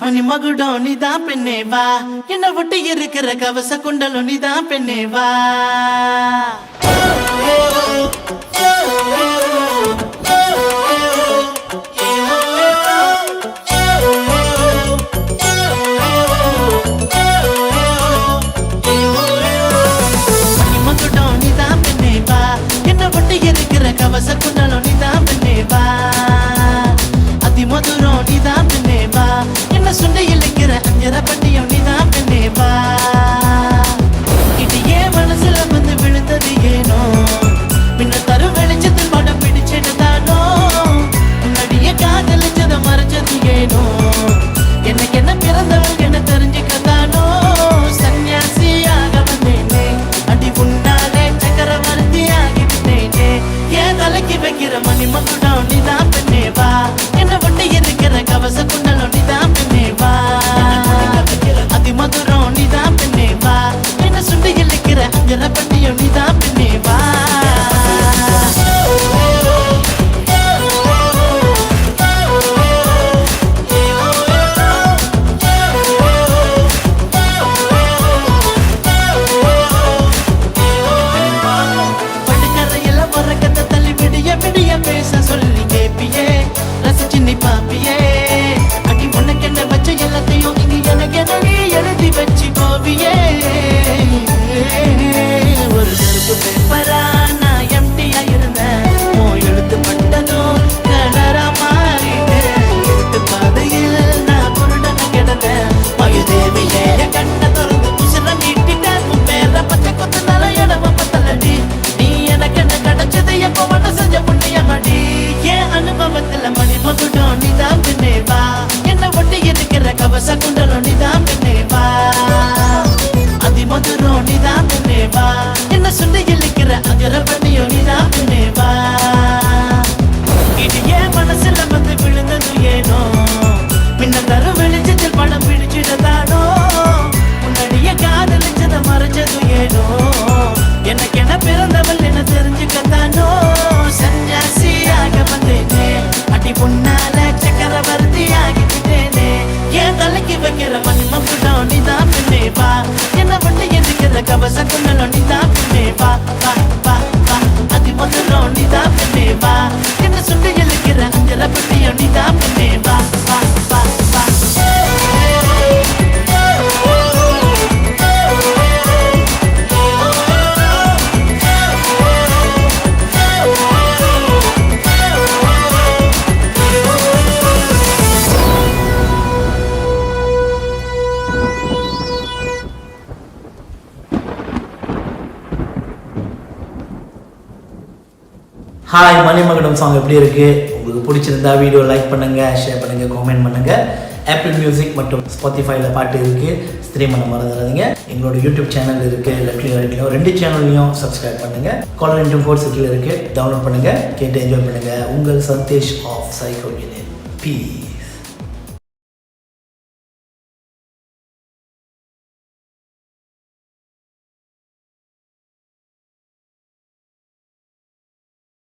மணி மகுடோ நீதான் பெண்ணே வா, என்ன விட்டு இருக்கிற கவச குண்டலோ நீதான் பெண்ணே வா. மணி மகுடோ நீதான் பெண்ணே வா, என்ன விட்டு இருக்கிற கவச குண்டலோ நீதான் பெண்ணே வா. அதிமதுரம் நீதான் பெண்ணே வா, என்ன சுண்டை இழைக்கிற அஞ்சர பட்டியம் நீதான் பெண்ணே வா. இது ஏன் மனசுல வந்து விழுந்தது ஏனோ, பின்ன தரு வெளிச்சத்தில் படம் பிடிச்சதுதானோ, முன்னாடியே காதலிச்சத மறைச்சது ஏனோ, எனக்கு என்ன பிறந்தவள் என்ன தெரிஞ்சுக்கதானோ. சன்னியாசியாக வந்தேனே, அடி உன்னாலே சக்கரவர்த்தி ஆகிவிட்டேனே. ஏன் தலைக்கு வைக்கிற மணி மகுடம் நீதான் பெண்ணே வா, என்ன விட்டு இருக்கிற கவச குண்டலோ நீதான் பெண்ணே வா. அதிமதுரம் நீதான் பெண்ணே வா, என்ன சுண்டி இழைக்கிற அஞ்சர பட்டியம் நீதான் பெண்ணே வா. படுக்கறையில வரக்கத்தை தள்ளி விடிய விடிய பேச சொல்லி கேப்பியே, ரசிச்சு நீ பாப்பியே. அடி உனக்கு என்ன வச்ச எல்லாத்தையும் இங்க எனக்கு என்னடி எழுதி வச்சு போவியே. ஒரு கருப்பு பேப்பரா நான் எம்டியா இருந்தேன், ஓ எழுத்து பட்டதும் கலரா மாறிட்டேன். எழுத்து பாதையில் நான் குருடன கிடந்தேன், மயுதேவியே கண்ண திறந்து குசில நீட்டிட்டேன். உன் பேர பச்சை கொத்தனால இடம பத்தலடி, நீ எனக்கு என்ன கிடைச்சது எப்ப ஒண்ணு செஞ்ச புண்ணியமடி. என் அனுபவத்துல மணி மகுடம் நீதான் பெண்ணே வா, என்ன ஒட்டி இருக்கிற கவச குண்டலோ நீதான் பெண்ணே வா. அதிமதுரம் நீதான் பெண்ணே வா, என்ன சுண்டி இழைக்கிற அஞ்சர பட்டியம் நீதான் பெண்ணே வா. இது ஏன் மனசுல வந்து விழுந்தது ஏனோ, பின்ன தரு வெளிச்சத்தில் படம் பிடிச்சிடதானோ, முன்னாடியே காதலிச்சத மறைச்சது ஏனோ, எனக்கு என்ன பிறந்தவள் என்ன தெரிஞ்சுக்கத்தானோ. சன்னியாசியாக வந்தேனே, அடி பொன்னால சக்கரவர்த்தி ஆகிவிட்டேனே. ஏன் தலைக்கு வைக்கிற மணி மகுடம் நீதான் பெண்ணே வா, என்ன வண்டி எதிர்க்கிற கவச குண்டலோ நீதான் பெண்ணே வா. வா வா வா, அதிமதுரம் நீதான் பெண்ணே வா, என்ன சுண்டி இழைக்கிற அஞ்சர பட்டியம் நீதான் பெண்ணே வா. வா வா வா. ஹாய், மணிமகுடம் சாங் எப்படி இருக்கு? உங்களுக்கு பிடிச்சிருந்தா வீடியோ லைக் பண்ணுங்க, ஷேர் பண்ணுங்க, காமெண்ட் பண்ணுங்க. ஆப்பிள் மியூசிக் மற்றும் ஸ்பாட்டிஃபைல பாட்டு இருக்கு, ஸ்ட்ரீம் பண்ண மறந்துடாதீங்க. எங்களோட யூடியூப் சேனல் இருக்கு, லெஃப்ட்லையும் ரைட்லையும் 2 சேனல்லையும் சப்ஸ்கிரைப் பண்ணுங்க. காலர் இன்ட்ரோ கோர்ஸ் இருக்கு, டவுன்லோட் பண்ணுங்க, கேட்டு என்ஜாய் பண்ணுங்க. உங்கள் சந்தேஷ் ஆஃப் சைக்கோ பீ.